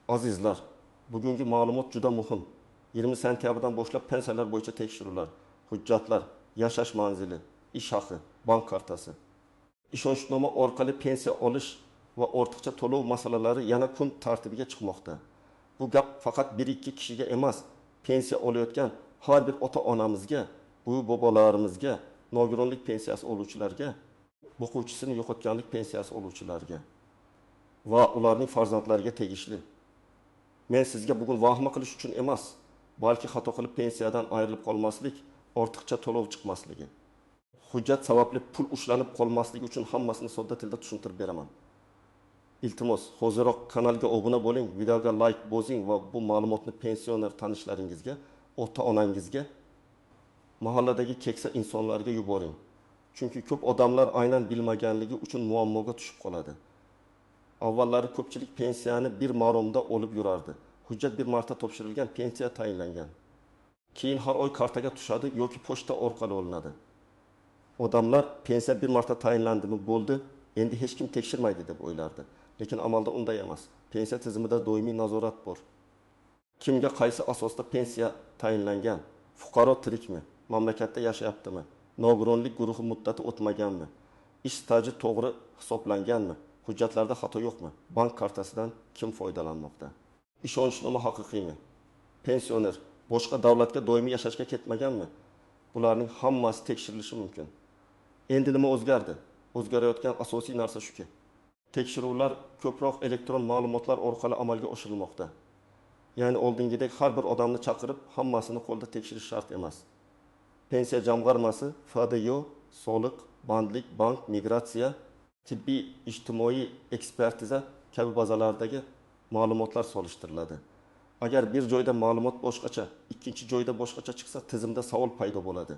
Azizlar, bugungi ma'lumot juda muhim. 20 sentyabrdan boshlab pensiyalar bo'yicha tekshiruvlar, hujjatlar, yashash manzili, ish haqi, bank kartasi. Ishonchnoma orqali pensiya olish va ortiqcha to'lov masalalari yana kun tartibiga chiqmoqda. Bu gap faqat 1-2 kishiga emas, pensiya olayotgan har bir ota-onamizga, buvi-bobolarimizga, nogironlik pensiyasi oluvchilarga, o'quvchisini yo'qotganlik pensiyasi oluvchilarga va ularning farzandlariga tegishli. Men sizga bugun vahima qilish uchun emas, balki xato qilib pensiyadan ayrilib qolmaslik, ortiqcha to'lov chiqmasligi, hujjat sababli pul ushlanib qolmasligi uchun hammasini sodda tilda tushuntirib beraman. Iltimos, hoziroq kanalga obuna bo'ling, videoga like bosing va bu ma'lumotni pensioner tanishlaringizga, ota-onangizga, mahalladagi keksa insonlarga yuboring. Chunki ko'p odamlar aynan bilmaganligi uchun muammoga tushib qoladi. Avvallari ko'pchilik pensiyani bir maromda olib yurardi. Hujjat bir marta topshirilgan, pensiya tayinlangan. Keyin har oy kartaga tushadi yoki pochta orqali olinadi. Odamlar pensiya bir marta tayinlandimi bo'ldi, endi hech kim tekshirmaydi deb o'ylardi. Lekin amalda unday emas. Pensiya tizimida doimiy nazorat bor. Kimga qaysi asosda pensiya tayinlangan? Fuqaro tirikmi? Mamlakatda yashayaptimi? Nogironlik guruhi muddati o'tmaganmi? Ish staji to'g'ri hisoblanganmi? Hujjatlarda xato yo'qmi? Bank kartasidan kim foydalanmoqda? Ishonchnoma haqiqiymi? Pensioner boshqa davlatga doimiy yashashga ketmaganmi? Bularning hammasi tekshirilishi mumkin. Endi nima o'zgardi? O'zgarayotgan asosiy narsa shuki, tekshiruvlar ko'proq elektron ma'lumotlar orqali amalga oshirilmoqda. Ya'ni oldingidek har bir odamni chaqirib, hammasini qo'lda tekshirish shart emas. Pensiya jamg'armasi, FDYO, soliq, bandlik, bank, migratsiya, tibbiy, ijtimoiy ekspertiza kabi bazalardagi ma'lumotlar solishtiriladi. Agar bir joyda ma'lumot boshqacha, ikkinchi joyda boshqacha chiqsa, tizimda savol paydo bo'ladi.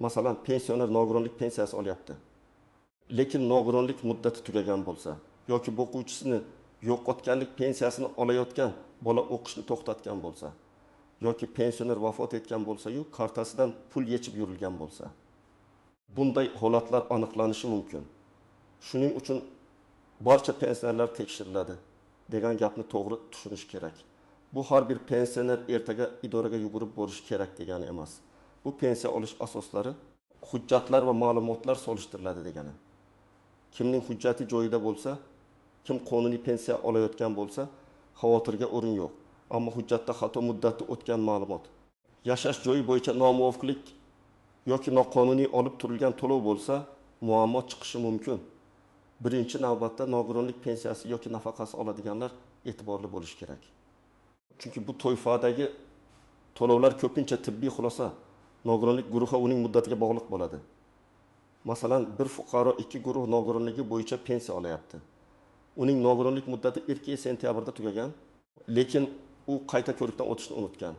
Masalan, pensioner nogironlik pensiyasi olyapti. Lekin nogironlik muddati tugagan bo'lsa, yoki o'quvchisini yo'qotganlik pensiyasini olayotgan bola o'qishni to'xtatgan bo'lsa, yoki pensioner vafot etgan bo'lsa-yu, kartasidan pul yechib yurilgan bo'lsa, bunday holatlar aniqlanishi mumkin. Shuning uchun barcha pensionerlar tekshiriladi degan gapni to'g'ri tushunish kerak. Bu har bir pensioner ertaga idoraga yugurib borishi kerak degani emas. Bu pensiya olish asoslari hujjatlar va ma'lumotlar solishtiriladi degani. Kimning hujjati joyida bo'lsa, kim qonuniy pensiya olayotgan bo'lsa, xavotirga o'rin yo'q. Ammo hujjatda xato muddati o'tgan ma'lumot, yashash joyi bo'yicha nomuvofiqlik yoki noqonuniy olib turilgan to'lov bo'lsa, muammo chiqishi mumkin. Birinchi navbatda nogironlik pensiyasi yoki nafaqasi oladiganlar e'tiborli bo'lish kerak. Chunki bu toifadagi to'lovlar ko'pincha tibbiy xulosa, nogironlik guruhi uning muddatiga bog'liq bo'ladi. Masalan, bir fuqaro 2 guruh nogironligi bo'yicha pensiya olayapti. Uning nogironlik muddati 2 sentyabrda tugagan, lekin u qayta ko'rikdan o'tishni unutgan.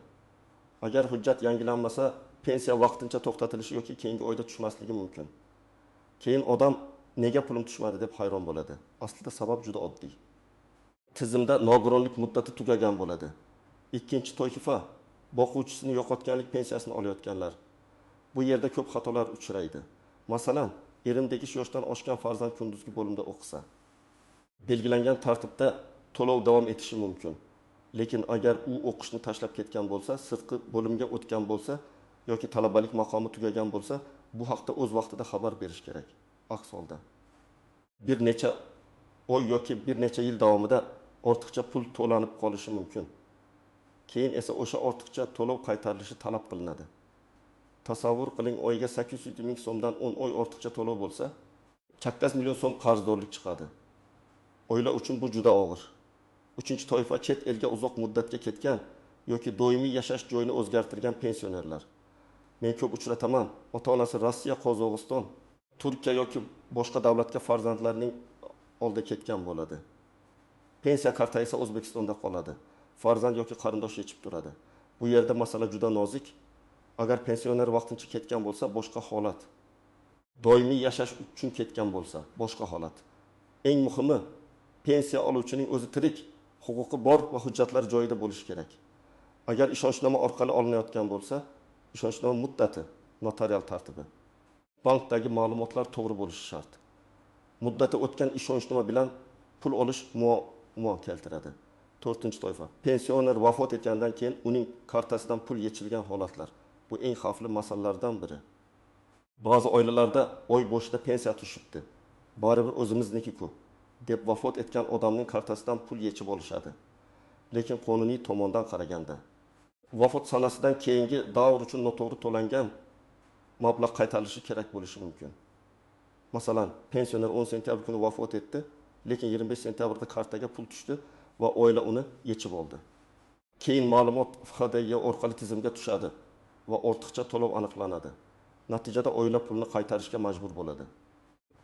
Agar hujjat yangilanmasa, pensiya vaqtincha to'xtatilishi yoki keyingi oyda tushmasligi mumkin. Keyin odam nega pulim tushmadi deb hayron bo'ladi. Aslida sabab juda oddiy. Tizimda nogironlik muddati tugagan bo'ladi. Ikkinchi toifa boquvchisini yo'qotganlik pensiyasini olayotganlar. Bu yerda ko'p xatolar uchraydi. Masalan, erim tegish yoshdan oshgan farzand kunduzgi bo'limda o'qisa, belgilangan tartibda to'lov davom etishi mumkin. Lekin agar u o'qishni tashlab ketgan bo'lsa, sirtqi bo'limga o'tgan bo'lsa yoki talabalik maqomi tugagan bo'lsa, bu haqda o'z vaqtida xabar berish kerak. Aks holda bir necha oy yoki bir necha yil davomida ortiqcha pul to'lanib qolishi mumkin. Keyin esa o'sha ortiqcha to'lov qaytarilishi talab qilinadi. Tasavvur qiling, oyiga 800 ming so'mdan 10 oy ortiqcha to'lov bo'lsa, 80 million so'm qarzdorlik chiqadi. Oila uchun bu juda og'ir. Uchinchi toifa chet elga uzoq muddatga ketgan yoki doimiy yashash joyini o'zgartirgan pensionerlar. Men ko'p uchrataman. Ota-onasi Rossiya, Qozog'iston, Turkiya yoki boshqa davlatga farzandlarining oldi ketgan bo'ladi. Pensiya kartasi esa O'zbekistonda qoladi. Farzand yoki qarindosh yechib turadi. Bu yerda masala juda nozik. Agar pensioner vaqtincha ketgan bo'lsa, boshqa holat. Doimiy yashash uchun ketgan bo'lsa, boshqa holat. Eng muhimi, pensiya oluvchining o'zi tirik, huquqi bor va hujjatlar joyida bo'lishi kerak. Agar ishonchnoma orqali olinayotgan bo'lsa, ishonchnoma muddati, notarial tartibi, bankdagi ma'lumotlar to'g'ri bo'lishi shart. Muddati o'tgan ishonchnoma bilan pul olish muammo keltiradi. To'rtinchi toifa. Pensioner vafot etgandan keyin uning kartasidan pul yechilgan holatlar. Bu eng xavfli masalalardan biri. Ba'zi oilalarda oy boshida pensiya tushibdi. Baribir o'zimizniki-ku deb vafot etgan odamning kartasidan pul yechib olishadi. Lekin qonuniy tomondan qaraganda vafot sanasidan keyingi davr uchun noto'g'ri to'langan mablag' qaytarilishi kerak bo'lishi mumkin. Masalan, pensioner 10 sentyabr kuni vafot etdi, lekin 25 sentyabrda kartaga pul tushdi va oila uni yechib oldi. Keyin ma'lumot FHDga orqali tizimga tushadi va ortiqcha to'lov aniqlanadi. Natijada oila pulni qaytarishga majbur bo'ladi.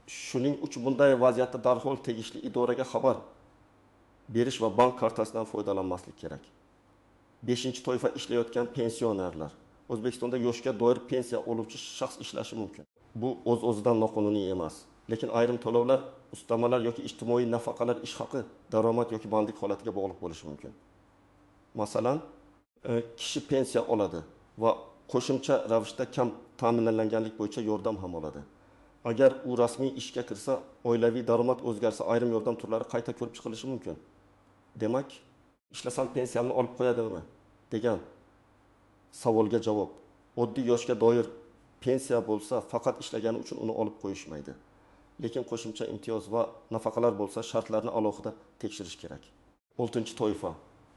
Shuning uchun bunday vaziyatda darhol tegishli idoraga xabar berish va bank kartasidan foydalanmaslik kerak. 5-toifa ishlayotgan pensionerlar. O'zbekistonda yoshga doir pensiya oluvchi shaxs ishlashi mumkin. Bu o'z-o'zidan noqonuniy emas. Lekin ayrim to'lovlar, ustamalar yoki ijtimoiy nafaqalar ish haqi, daromad yoki bandlik holatiga bog'liq bo'lishi mumkin. Masalan, kishi pensiya oladi va qo'shimcha ravishda kam ta'minlanganlik bo'yicha yordam ham oladi. Agar u rasmiy ishga kirsa, oilaviy daromad o'zgarsa, ayrim yordam turlari qayta ko'rib chiqilishi mumkin. Demak, ishlasam pensiyamni olib qo'yadimi degan savolga javob. Oddiy yoshga doir pensiya bo'lsa, faqat ishlagani uchun uni olib qo'yishmaydi. Lekin qo'shimcha imtiyoz va nafaqalar bo'lsa, shartlarni alohida tekshirish kerak. 6-toifa.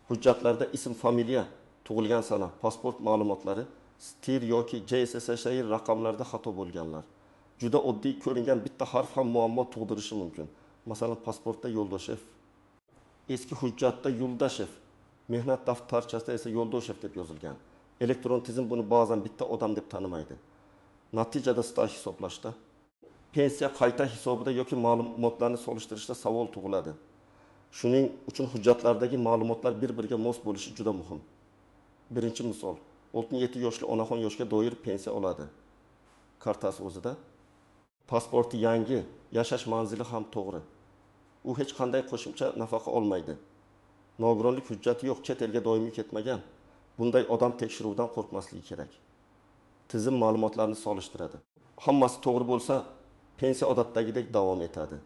Hujjatlarda ism, familiya, tug'ilgan sana, pasport ma'lumotlari stir yoki JSSSR raqamlarda xato bo'lganlar. Juda oddiy ko'ringan bitta harf ham muammo tug'dirishi mumkin. Masalan, pasportda Yo'ldoshev, eski hujjatda Yuldashev, mehnat daftarchasida esa Yo'ldoshev deb yozilgan. Elektron tizim buni ba'zan bitta odam deb tanimaydi. Natijada staj hisoblashda, pensiya qayta hisobida yoki ma'lumotlarni solishtirishda savol tug'iladi. Shuning uchun hujjatlardagi ma'lumotlar bir-biriga mos bo'lishi juda muhim. Birinchi misol, 67 yoshli onaxon yoshga doir pensiya oladi. Kartasi o'zida, pasporti yangi, yashash manzili ham to'g'ri. U hech qanday qo'shimcha nafaqa olmaydi. Nogironlik hujjati yo'q, chet elga doimiy ketmagan. Bunday odam tekshiruvdan qo'rqmasligi kerak. Tizim ma'lumotlarni solishtiradi. Hammasi to'g'ri bo'lsa, pensiya odatdagidek davom etadi.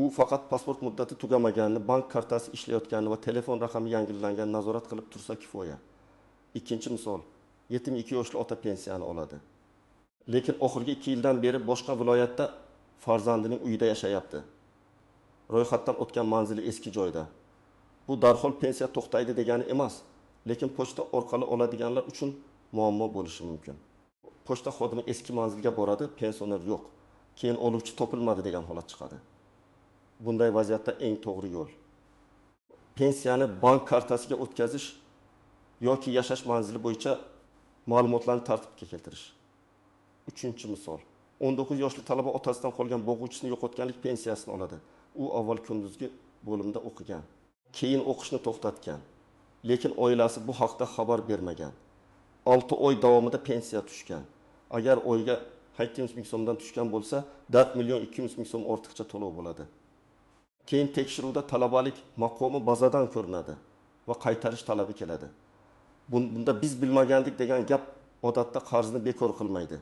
U faqat pasport muddati tugamaganini, bank kartasi ishlayotganini va telefon raqami yangilanganini nazorat qilib tursa kifoya. Ikkinchi misol, yetim 2 yoshli ota pensiyani oladi. Lekin oxirgi 2 yildan beri boshqa viloyatda farzandining uyida yashayapti. Ro'yxatdan o'tgan manzili eski joyda. Bu darhol pensiya to'xtaydi degani emas, lekin pochta orqali oladiganlar uchun muammo bo'lishi mumkin. Pochta xodimi eski manzilga boradi, pensioner yo'q. Keyin oluvchi topilmadi degan holat chiqadi. Bunday vaziyatda eng to'g'ri yo'l pensiyani bank kartasiga o'tkazish yoki yashash manzili bo'yicha ma'lumotlarni tartibga keltirish. 3-misol, 19 yoshli talaba otasidan qolgan bo'g'uvchisini yo'qotganlik pensiyasini oladi. U avval kunduzgi bo'limda o'qigan, keyin o'qishni to'xtatgan, lekin oilasi bu haqda xabar bermagan. 6 oy davomida pensiya tushgan. Agar oyga 200 ming so'mdan tushgan bo'lsa, 4 million 200 ming so'm ortiqcha to'lov bo'ladi. Keyin tekshiruvda talabalik maqomi bazadan ko'rinadi va qaytarish talabi keladi. Bunda biz bilmagandik degan gap odatda qarzni bekor qilmaydi.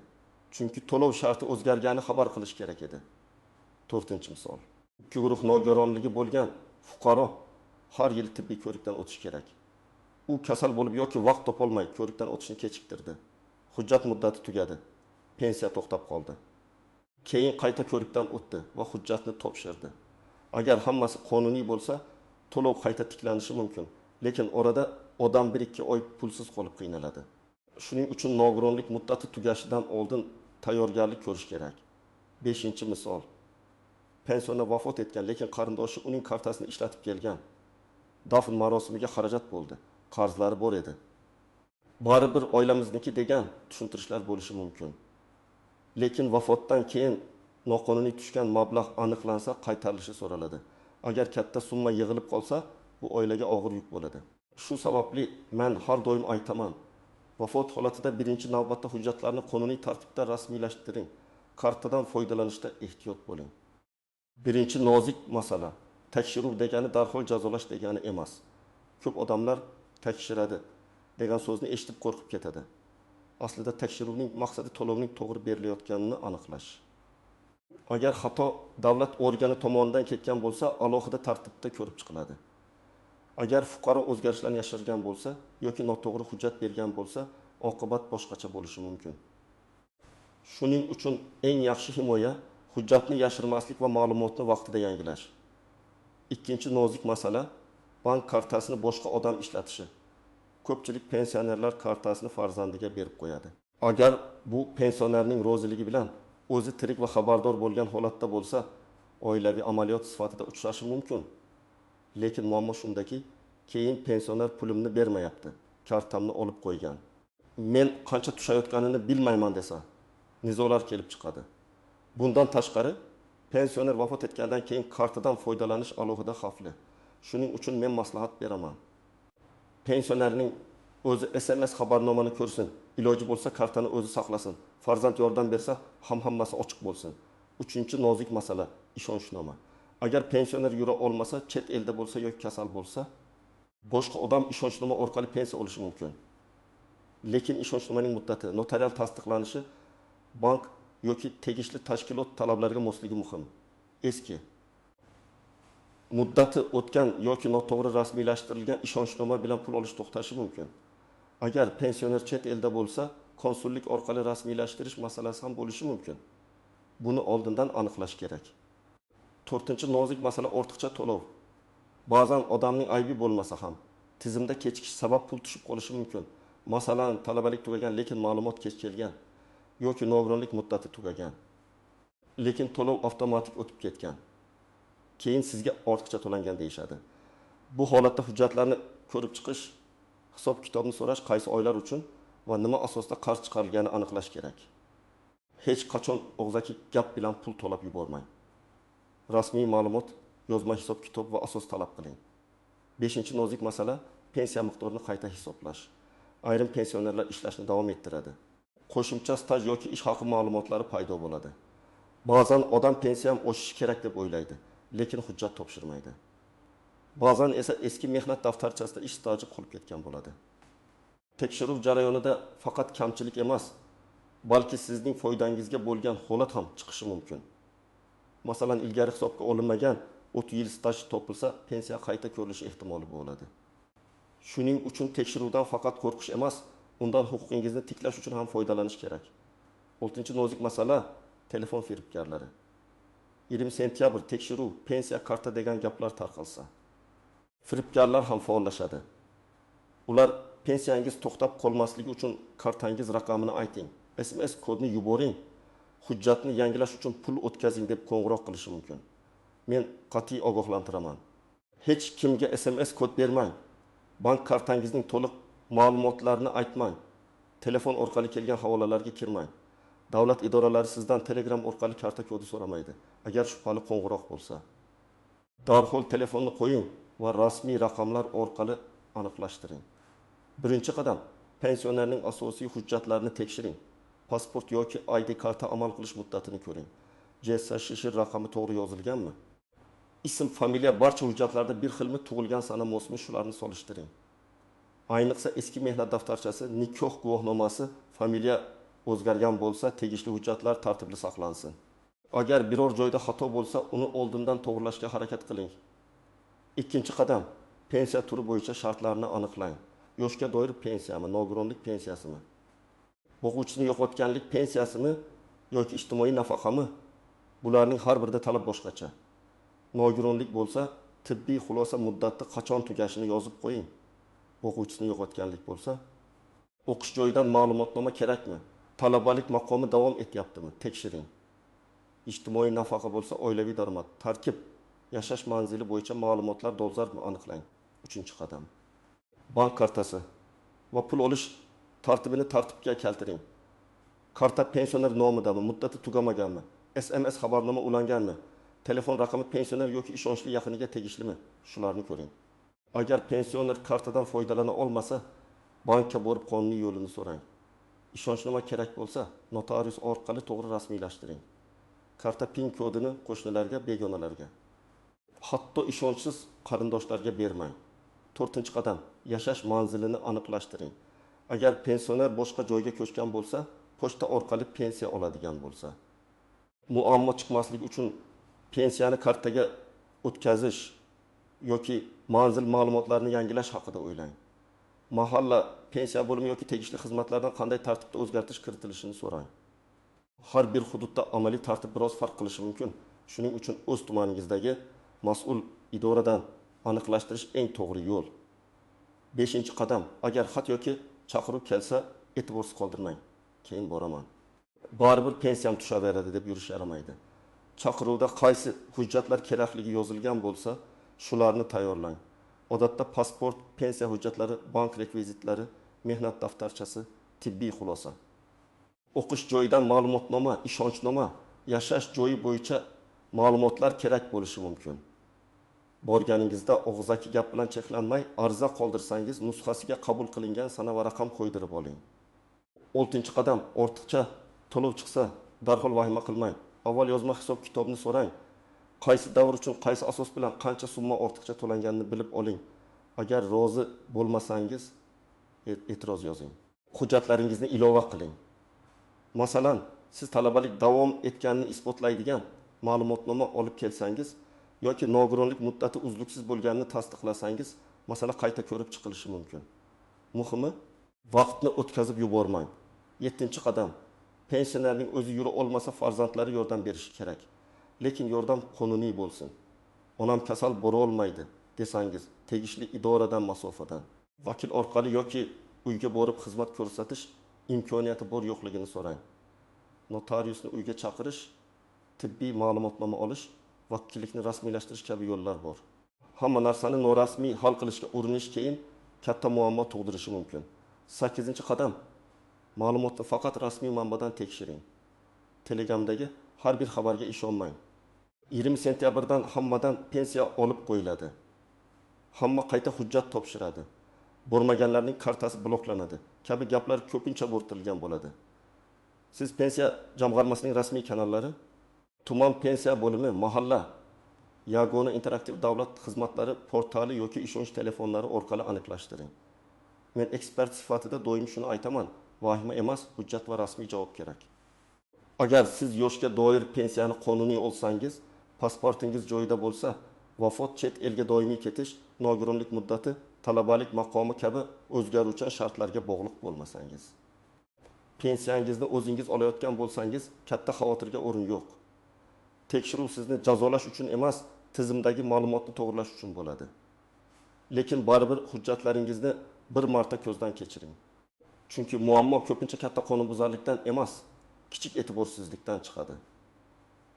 Chunki to'lov sharti o'zgargani xabar qilish kerak edi. 4-misol. 2 guruh nogironligi bo'lgan fuqaro har yil tibbiy ko'rikdan o'tish kerak. U kasal bo'lib yoki vaqt topolmay ko'rikdan o'tishni kechiktirdi. Hujjat muddati tugadi. Pensiya to'xtab qoldi. Keyin qayta ko'rikdan o'tdi va hujjatni topshirdi. Agar hammasi qonuniy bo'lsa, to'lov qayta tiklanishi mumkin. Lekin orada odam 1-2 oy pulsiz qolib qiynaladi. Shuning uchun nogironlik muddati tugashidan oldin tayyorgarlik ko'rish kerak. 5-misol. Pensioner vafot etgan, lekin qarindoshi uning kartasini ishlatib kelgan. Dafn marosimiga xarajat bo'ldi. Qarzlari bor edi. Baribir oilamizniki degan tushuntirishlar bo'lishi mumkin. Lekin vafotdan keyin noqonuniy tushgan mablag' aniqlansa, qaytarilishi so'raladi. Agar katta summa yig'ilib qolsa, bu oilaga og'ir yuk bo'ladi. Shu sababli men har doim aytaman, vafot holatida birinchi navbatda hujjatlarni qonuniy tartibda rasmiylashtiring. Kartadan foydalanishda ehtiyot bo'ling. Birinchi nozik masala, tekshiruv degani darhol jazolash degani emas. Ko'p odamlar tekshiradi degan so'zni eshitib qo'rqib ketadi. Aslida tekshiruvning maqsadi to'lovning to'g'ri berilayotganini aniqlash. Agar xato davlat organi tomonidan ketgan bo'lsa, alohida tartibda ko'rib chiqiladi. Agar fuqaro o'zgarishlarni yashirgan bo'lsa yoki noto'g'ri hujjat bergan bo'lsa, oqibat boshqacha bo'lishi mumkin. Shuning uchun eng yaxshi himoya hujjatni yashirmaslik va ma'lumotni vaqtida yangilash. Ikkinchi nozik masala bank kartasini boshqa odam ishlatishi. Ko'pchilik pensionerlar kartasini farzandiga berib qo'yadi. Agar bu pensionerning roziligi bilan o'zi tirik va xabardor bo'lgan holatda bo'lsa, oilaviy amaliyot sifatida uchrashi mumkin. Lekin muammo shundaki, keyin pensioner pulimni bermayapti, kartamni olib qo'ygan. Men qancha tushayotganini bilmayman desa, nizolar kelib chiqadi. Bundan tashqari, pensioner vafot etgandan keyin kartadan foydalanish alohida xavfli. Shuning uchun men maslahat beraman. Pensionerning o'zi SMS xabarnomani ko'rsin, iloji bo'lsa kartani o'zi saqlasin. Farzand yordam bersa, hammasi ochiq bo'lsin. Uchinchi nozik masala ishonchnoma. Agar pensioner yura olmasa, chet elda bo'lsa yoki kasal bo'lsa, boshqa odam ishonchnoma orqali pensiya olishi mumkin. Lekin ishonchnomaning muddati, notarial tasdiqlanishi bank yoki tegishli tashkilot talablariga mosligi muhim. Eski muddati o'tgan yoki noto'g'ri rasmiylashtirilgan ishonchnoma bilan pul olish to'xtashi mumkin. Agar pensioner chet elda bo'lsa, konsullik orqali rasmiylashtirish masalasi ham bo'lishi mumkin. Buni oldindan aniqlash kerak. To'rtinchi nozik masala ortiqcha to'lov. Ba'zan odamning aybi bo'lmasa ham tizimda kechikish sabab pul tushib qolishi mumkin. Masalan, talabalik tugagan lekin ma'lumot kech kelgan yoki nogironlik muddati tugagan. Lekin to'lov avtomatik o'tib ketgan. Keyin sizga ortiqcha to'langan deyishadi. Bu holatda hujjatlarni ko'rib chiqish, hisob kitobni so'rash, qaysi oylar uchun va nima asosda qarz chiqarilganini aniqlash kerak. Hech qachon og'zaki gap bilan pul to'lab yubormang. Rasmiy ma'lumot, yozma hisob kitob va asos talab qiling. 5-nozik masala pensiya miqdorini qayta hisoblash. Ayrim pensionerlar ishlashni davom ettiradi. Qo'shimcha staj yoki ish haqi ma'lumotlari paydo bo'ladi. Ba'zan odam pensiyam oshishi kerak deb o'ylaydi, lekin hujjat topshirmaydi. Ba'zan esa eski mehnat daftarchasida ish staji qolib ketgan bo'ladi. Tekshiruv jarayonida faqat kamchilik emas, balki sizning foydangizga bo'lgan holat ham chiqishi mumkin. Masalan, ilgari hisobga olinmagan 30 yil staj topilsa, pensiya qayta ko'rilishi ehtimoli bo'ladi. Shuning uchun tekshiruvdan faqat qo'rqish emas, undan huquqingizni tiklash uchun ham foydalanish kerak. 6-nozik masala telefon firibgarlari. 20 sentyabr tekshiruv, pensiya karta degan gaplar tarqalsa, firibgarlar ham faollashadi. Ular pensiyangiz to'xtab qolmasligi uchun kartangiz raqamini ayting, SMS kodni yuboring, hujjatni yangilash uchun pul o'tkazing deb qo'ng'iroq qilishi mumkin. Men qat'iy ogohlantiraman. Hech kimga SMS kod bermang. Bank kartangizning to'liq ma'lumotlarini aytmang. Telefon orqali kelgan havolalarga kirmang. Davlat idoralari sizdan Telegram orqali karta kodi so'ramaydi, agar shubhali qo'ng'iroq bo'lsa. Darhol telefonni qo'ying va rasmiy raqamlar orqali aniqlashtiring. Birinchi qadam, pensionerning asosiy hujjatlarini tekshiring. Pasport yoki ID karta amal qilish muddatini ko'ring. JSSH raqami to'g'ri yozilganmi? Ism, familiya barcha hujjatlarda bir xilmi, tug'ilgan sana mavsumi shularni solishtiring. Ayniqsa eski mehnat daftarchasi, nikoh guvohnomasi, familiya o'zgargan bo'lsa, tegishli hujjatlar tartibli saqlansin. Agar biror joyda xato bo'lsa, uni oldindan to'g'rilashga harakat qiling. Ikkinchi qadam, pensiya turi bo'yicha shartlarni aniqlang. Yoshga doir pensiyami, nogironlik pensiyasimi? Boquvchini yo'qotganlik pensiyasimi yoki ijtimoiy nafaqami? Bularning har birida talab boshqacha. Nogironlik bo'lsa, tibbiy xulosa muddati qachon tugashini yozib qo'ying. O'quvchisini yo'qotganlik bo'lsa, o'qish joyidan ma'lumotnoma kerakmi? Talabalik maqomi davom etyaptimi? Tekshiring. Ijtimoiy nafaqa bo'lsa, oilaviy daromad, tarkib, yashash manzili bo'yicha ma'lumotlar dolzarbmi aniqlang. 3-qadam. Bank kartasi va pul olish tartibini tartibga keltiring. Karta pensioner nomidami, muddati tugamaganmi? SMS xabarnoma ulanganmi? Telefon raqami pensioner yoki ishonchli yaqiniga tegishlimi? Shularni ko'ring. Agar pensioner kartadan foydalana olmasa, bankka borib qonuniy yo'lini so'rang. Ishonchnoma kerak bo'lsa, notarius orqali to'g'ri rasmiylashtiring. Karta PIN kodini qo'shnilarga, begonalarga, hatto ishonchsiz qarindoshlarga bermang. 4-qadam, yashash manzilini aniqlashtiring. Agar pensioner boshqa joyga ko'chgan bo'lsa, pochta orqali pensiya oladigan bo'lsa, muammo chiqmasligi uchun pensiyani kartaga o'tkazish yoki manzil ma'lumotlarini yangilash haqida o'ylang. Mahalla pensiya bo'limi yoki tegishli xizmatlardan qanday tartibda o'zgartirish kiritilishini so'rang. Har bir hududda amaliy tartib biroz farq qilishi mumkin. Shuning uchun o'z tumaningizdagi mas'ul idoradan aniqlashtirish eng to'g'ri yo'l. 5-qadam, agar xat yoki chaqiruv kelsa, e'tiborsiz qoldirmang. Keyin boraman. Baribir pensiyam tushaveradi deb yurish yaramaydi. Chaqiruvda qaysi hujjatlar kerakligi yozilgan bo'lsa, shularni tayyorlang. Odatda pasport, pensiya hujjatlari, bank rekvizitlari, mehnat daftarchasi, tibbiy xulosa. O'qish joyidan ma'lumotnoma, ishonchnoma, yashash joyi bo'yicha ma'lumotlar kerak bo'lishi mumkin. Borganingizda og'zaki gap bilan cheklanmay, ariza qoldirsangiz, nusxasiga qabul qilingan sana va raqam qo'ydirib oling. 6-qadam, ortiqcha to'lov chiqsa, darhol vahima qilmang. Avval yozma hisob kitobni so'rang. Qaysi davr uchun qaysi asos bilan qancha summa ortiqcha to'langanini bilib oling. Agar rozi bo'lmasangiz, e'tiroz yozing. Hujjatlaringizni ilova qiling. Masalan, siz talabalik davom etganini isbotlaydigan ma'lumotnoma olib kelsangiz yoki nogironlik muddati uzluksiz bo'lganini tasdiqlasangiz, masala qayta ko'rib chiqilishi mumkin. Muhimi, vaqtni o'tkazib yubormang. 7-qadam. Pensionerning o'zi yura olmasa, farzandlari yordam berishi kerak. Lekin yordam qonuniy bo'lsin. Onam kasal bora olmaydi desangiz, tegishli idoradan masofadan, vakil orqali yoki uyga borib xizmat ko'rsatish imkoniyati bor yo'qligini so'rang. Notariusni uyga chaqirish, tibbiy ma'lumotnoma olish, vakillikni rasmiylashtirish kabi yo'llar bor. Hamma narsani norasmiy hal qilishga urinish keyin katta muammo tug'dirishi mumkin. 8-qadam. Ma'lumotni faqat rasmiy manbadan tekshiring. Telegramdagi har bir xabarga ishonmang. 20 sentyabrdan hammadan pensiya olib qo'yiladi. Hamma qayta hujjat topshiradi. Bormaganlarning kartasi bloklanadi. Kabi gaplar ko'pincha bo'rtilgan bo'ladi. Siz pensiya jamg'armasining rasmiy kanallari, tuman pensiya bo'limi, mahalla, yagona interaktiv davlat xizmatlari portali yoki ishonch telefonlari orqali aniqlashtiring. Men ekspert sifatida doim shuni aytaman. Vahima emas, hujjat va rasmiy javob kerak. Agar siz yoshga doir pensiyani qonuniy olsangiz, pasportingiz joyida bo'lsa, vafot, chet elga doimiy ketish, nogironlik muddati, talabalik maqomi kabi o'zgaruvchan shartlarga bog'liq bo'lmasangiz. Pensiyangizni o'zingiz olayotgan bo'lsangiz, katta xavotirga o'rin yo'q. Tekshiruv sizni jazolash uchun emas, tizimdagi ma'lumotni to'g'rilash uchun bo'ladi. Lekin baribir hujjatlaringizni bir marta ko'zdan kechiring. Chunki muammo ko'pincha katta qonunbuzarlikdan emas, kichik e'tiborsizlikdan chiqadi.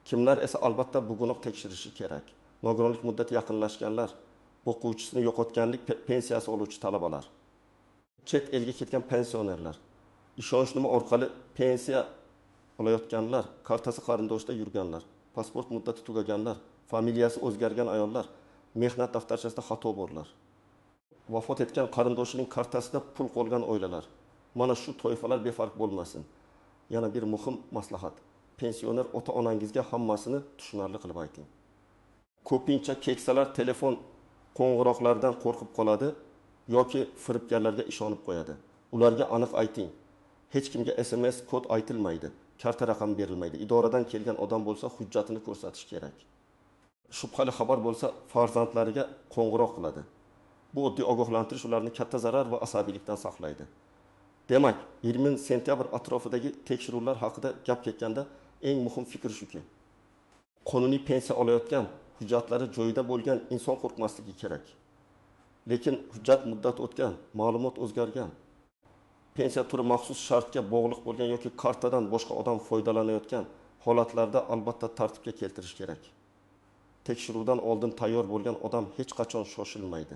Kimlar esa albatta bu gunoh tekshirishi kerak. Nogironlik muddati yaqinlashganlar, o'quvchisini yo'qotganlik pensiyasi oluvchi talabalar, chet elga ketgan pensionerlar, ishonchnoma orqali pensiya olayotganlar, kartasi qarindoshda yurganlar, pasport muddati tugaganlar, familiyasi o'zgargan ayollar, mehnat daftarchasida xato borlar, vafot etgan qarindoshining kartasida pul qolgan oilalar. Mana shu toifalar befarq bo'lmasin. Yana bir muhim maslahat. Pensioner ota-onangizga hammasini tushunarli qilib ayting. Ko'pincha keksalar telefon qo'ng'iroqlaridan qo'rqib qoladi yoki firibgarlarga ishonib qo'yadi. Ularga aniq ayting. Hech kimga SMS kod aytilmaydi, karta raqam berilmaydi. Idoradan kelgan odam bo'lsa, hujjatini ko'rsatish kerak. Shubhali xabar bo'lsa, farzandlariga qo'ng'iroq qiladi. Bu oddiy ogohlantirish ularni katta zarar va asabiylikdan saqlaydi. Demak, 20 sentyabr atrofidagi tekshiruvlar haqida gap ketganda eng muhim fikr shuki. Qonuniy pensiya olayotgan, hujjatlari joyida bo'lgan inson qo'rqmasligi kerak. Lekin hujjat muddati o'tgan, ma'lumot o'zgargan, pensiya turi maxsus shartga bog'liq bo'lgan yoki kartadan boshqa odam foydalanayotgan holatlarda albatta tartibga keltirish kerak. Tekshiruvdan oldin tayyor bo'lgan odam hech qachon shoshilmaydi,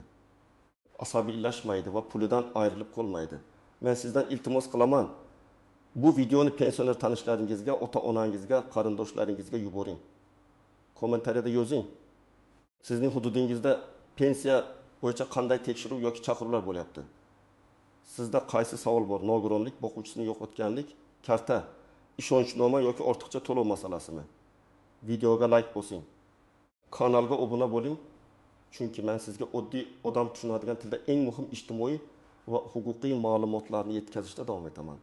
asabiylashmaydi va pulidan ayrilib qolmaydi. Men sizdan iltimos qilaman. Bu videoni pensioner tanishlaringizga, ota-onangizga, qarindoshlaringizga yuboring. Kommentariyada yozing. Sizning hududingizda pensiya bo'yicha qanday tekshiruv yoki chaqiruvlar bo'lyapti? Sizda qaysi savol bor? Nogironlik, boquvchisini yo'qotganlik, karta, ishonchnoma yoki ortiqcha to'lov masalasimi? Videoga like bosing. Kanalga obuna bo'ling. Chunki men sizga oddiy odam tushunadigan tilda eng muhim ijtimoiy va huquqiy ma'lumotlarni yetkazishda davom etaman.